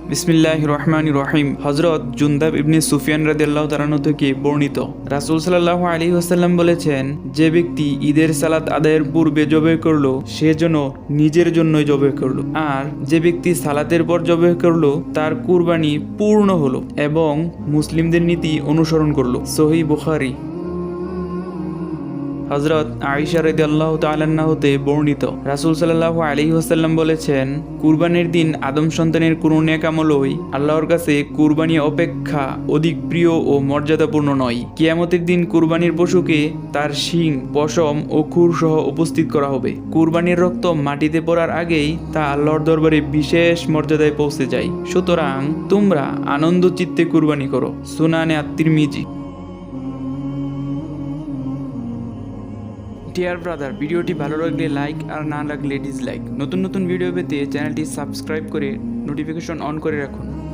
বিসমিল্লাহির রহমানির রহিম। হযরত জুনদাব ইবনে সুফিয়ান রাদিয়াল্লাহু তাআলা থেকে বর্ণিত, রাসূল সাল্লাল্লাহু আলাইহি ওয়াসাল্লাম বলেছেন, যে ব্যক্তি ঈদের সালাত আদায়ের পূর্বে জবে করলো সে যেন নিজের জন্যই জবে করলো, আর যে ব্যক্তি সালাতের পর জবে করলো তার কুরবানি পূর্ণ হলো এবং মুসলিমদের নীতি অনুসরণ করলো। সহিহ বুখারী। হযরত আয়েশা রাদিয়াল্লাহু তাআলা হতে বর্ণিত, রাসূল সাল্লাল্লাহু আলাইহি ওয়াসাল্লাম বলেছেন, কুরবানির দিন আদম সন্তানের কোনো নেক আমলই আল্লাহর কাছে কুরবানি অপেক্ষা অধিক প্রিয় ও মর্যাদাপূর্ণ নয়। কিয়ামতের দিন কুরবানির পশুকে তার শিং, পশম ও খুর সহ উপস্থিত করা হবে। কুরবানির রক্ত মাটিতে পড়ার আগেই তা আল্লাহর দরবারে বিশেষ মর্যাদায় পৌঁছে যায়। সুতরাং তোমরা আনন্দ চিত্তে কুরবানি করো। সুনানে আত-তিরমিজি। ডিয়ার ব্রাদার, ভিডিওটি ভালো লাগলে লাইক আর না লাগলে ডিসলাইক। নতুন নতুন ভিডিও পেতে চ্যানেলটি সাবস্ক্রাইব করে নোটিফিকেশন অন করে রাখুন।